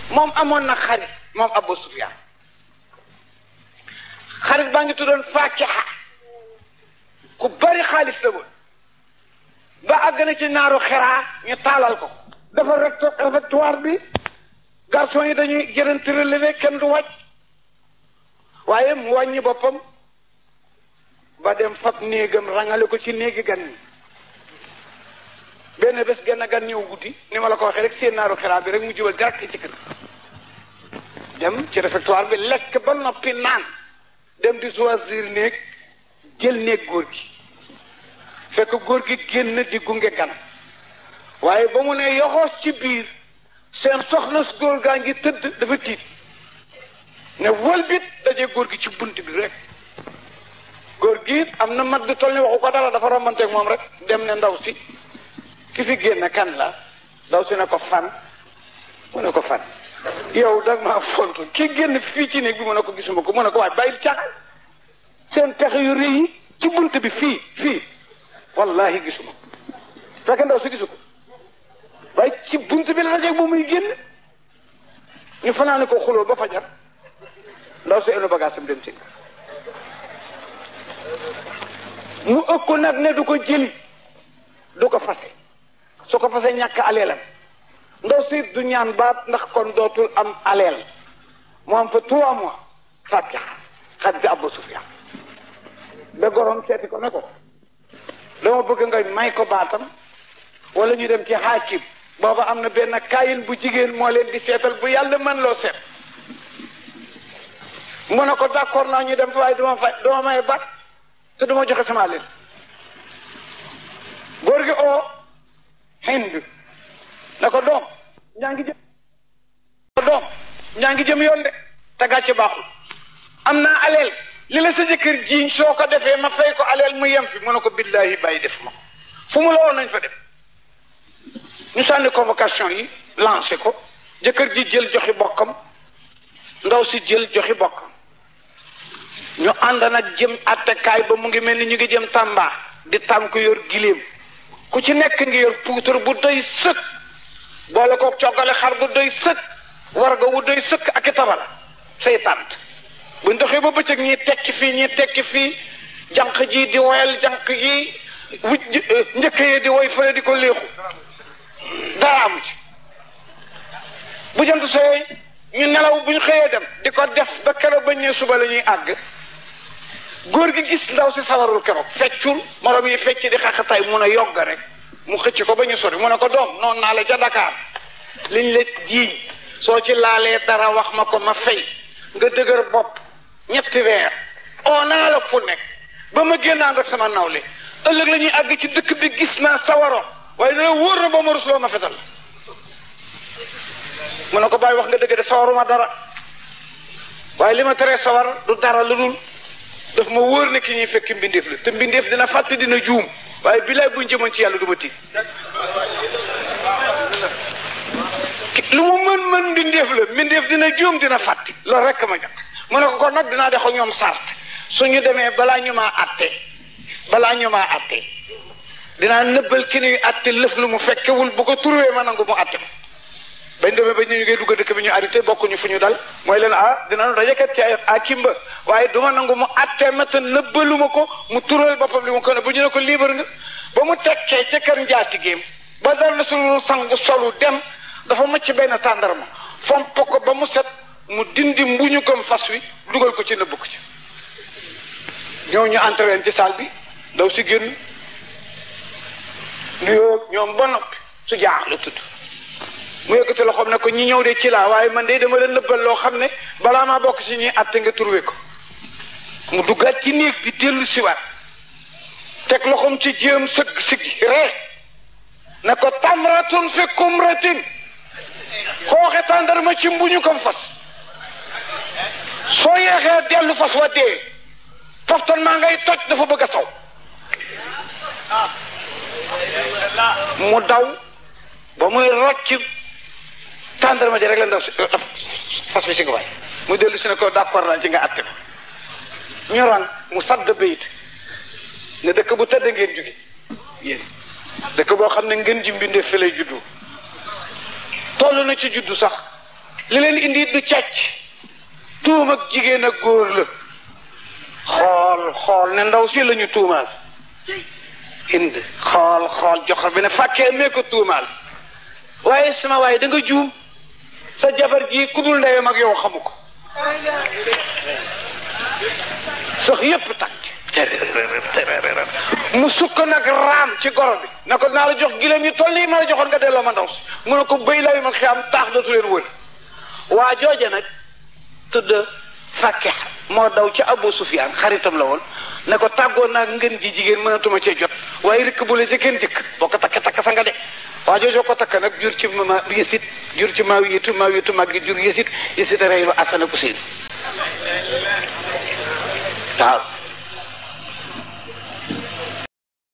moom amoon na xarit moom Abu Sufyaan xarit baa ngi tuddoon Faakiha ku bari xaalis la woon ba àgg na ci naaru Xiraa ñu taalal ko dafa réfectoire bi garçon yi dañuy jërënti relevé kenn du wàcc waaye mu wàññi boppam ba dem fab néegam rangale ko ci néegi gan ñi benn bés genn gan ñëw guddi ni ma la ko waxee rek seen naaru Xiraa bi rek mu jubal direct ci kër dem ci réfectoire bi lekk ba noppi naan dem di choisir néeg jël néeg góor gi fekk góor gi génn di gunge gan waaye ba mu ne yoxoos ci biir seen soxna su góor gaa ngi tëdd dafa tiit ne wëlbit daje góor gi ci bunt bi rek góor gi am na mag du toll ni waxu ko dara dafa romanteeg moom rek dem ne ndaw si ki fi génn kan la ndaw si ne ko fan mu ne ko fan yow dag maa fontu ki génn fii ci néeg bi mu ne ko gisuma ko mu ne ko waaj bàyyil caaxaan seen pexe yu rëy yi ci bunt bi fii wallahi gisuma ko fekk ndaw si gisu ko waaye ci bunt bi la dajeeg moom muy génn ñu fanaane ko xuloo ba fajar ndaw si enu bagaasam dem ci mu ëkku nag ne du ko jëli du ko fase su ko fase ñàkk aleelam ndaw si du ñaan baat ndax kon dootul am aleel mu am fa 3 mois Faakiha xat bi Abu Sufyaan ba gorom seeti ko ne ko dama bëgg nga may ko baatam wala ñu dem ci xaakim booba am na benn kaayin bu jigéen moo leen di seetal bu yàlla mën loo seet mu ne ko d'accord naa ñu dem fa waaye duma may baat te duma joxe sama aleel góor gi oo Hind na ko doom ñaa ngi jëm yoon de te gàcce baaxul am naa aleel li la sa jëkkër jiiñ soo ko defee ma fay ko aleel mu yem fi mu ne ko billaahi bàyyi def ma fu mu la woon nañ fa dem ñu sànni convocation yi lancé ko jëkkër ji jël joxi bokkam ndaw si jël joxi bokkam ñu ànd nag jëm attekaay ba mu ngi mel ni ñu ngi jëm Tamba di tànk yor giléem ku ci nekk ngi yor puutar bu doy sëkk boole ko coggale xar bu doy sëkk warga wu doy sëkk ak i tabala say tànt buñ doxee ba bëccëg ñi tekki fii jànq ji di woyal jànq yi njëkk yi di woy fële di ko léexu dara amu ci bu jant sooy ñu nelaw bu ñu xëyee dem di ko def ba keroog ba ñëwee suba la ñuy àgg góor gi gis ndaw si sawarul keroog feccul morom yi fecc di xaxataay mun a yogg rek mu xëcc ko ba ñu sori mu ne ko doom noonu naa la ca Dakar liñ la jiiñ soo ci laalee dara wax ma ko ma fay nga dëgër bopp 3 weer oo naa la fu nekk ba ma génnaan rek sama nawle ëllëg la ñuy àgg ci dëkk bi gis naa sawaroon waaye dana wóor na ba ma rusloo ma fetal mu ne ko bàyyi wax nga dëgg de sawaruma dara waaye li ma teree sawar du dara lu dul daf ma wóor ne ki ñuy fekk mbindeef la te mbindeef dina fàtte dina juum waaye bilaay buñ jëmoon ci yàlla du ma tiit lu mu mën mbindeef la mbindeef dina juum dina fàtte loolu rekk ma jàpp mu ne ko kon nag dinaa def ak ñoom sart suñu demee balaa ñu maa atte dinaa nëbbal ki ñuy atte lëf lu mu fekkewul bu ko turwee ma nangu mu atte ma bañ demee ba ñu ngi dugg dëkk bi ñu arrêté bokkuñu fu ñu dal mooy leen dinañu dajekat ci ay kimba waaye duma nangu mu atte ma te nëbbalu ma ko mu tural boppam li mu ko ne bu ñu ne ko liibar nga ba mu tekkee ca kër njaatigéem ba dal na suñu sangu solu dem dafa macc benn tàndarma fomp ko ba mu set mu dindi mbuñu gëm fas wi dugal ko ci nëbb ko ci ñëw ñu entraîné ci salle bi daw si génn nuyoo ñoom ba noppi su jaax la tudd mu yëkkati loxoom ne ko ñi ñëw de ci laa waaye man de dama leen nëbbal loo xam ne balaa maa bokk ci ñuy atte nga turwe ko mu duggaat ci néeg bi dellu siwaat teg loxoom ci jéem sëgg siggi ree ne ko tamratun fi kumratin xooxe tàndarma ci mbuñu kom fas soo yeexee dellu fas wa dee poftan maa ngay toj dafa bëgg a saw mu daw ba muy rocc tàndarma ji rek la ndaw si fas bi si nga waay mu dellu si ne ko d'accord naa ci nga atte ko ñu rang mu sadd bayit ne dëkk bu tëdd ngeen jóge yéen dëkk boo xam ne ngeen ji mbindee fi lay juddu toll na ci juddu sax li leen indi du càcc tuum ak jigéen ak góor la xool ne ndaw si lañu tuumaal indi xool joxar bi ne fàkkee mee ko tuumaal waaye sama waaye da nga juum sa jabar ji ku dul ndeyam ak yow xamu ko sox yépp takk mu sukk nag raam ci goro bi na ko naa la jox gileem yi toll yi ma la joxoon nga delloo ma ndaw si mu ne ko béy laa yu ma xiyam taax dootu leen wër waa jooja nag tudd Fakkex moo daw ci Abu Sufyaan xaritam la woon ne ko tàggoon naa ngeen ji jigéen mënatuma cee jot waaye rikk bu la ci kenn jëkk boo ko takk sa nga de waa joojoo ko takk nag jur ci ma Yësit jur ci Maawiyetu mag gi jur Yësit reylu Asan ak Useynu waaw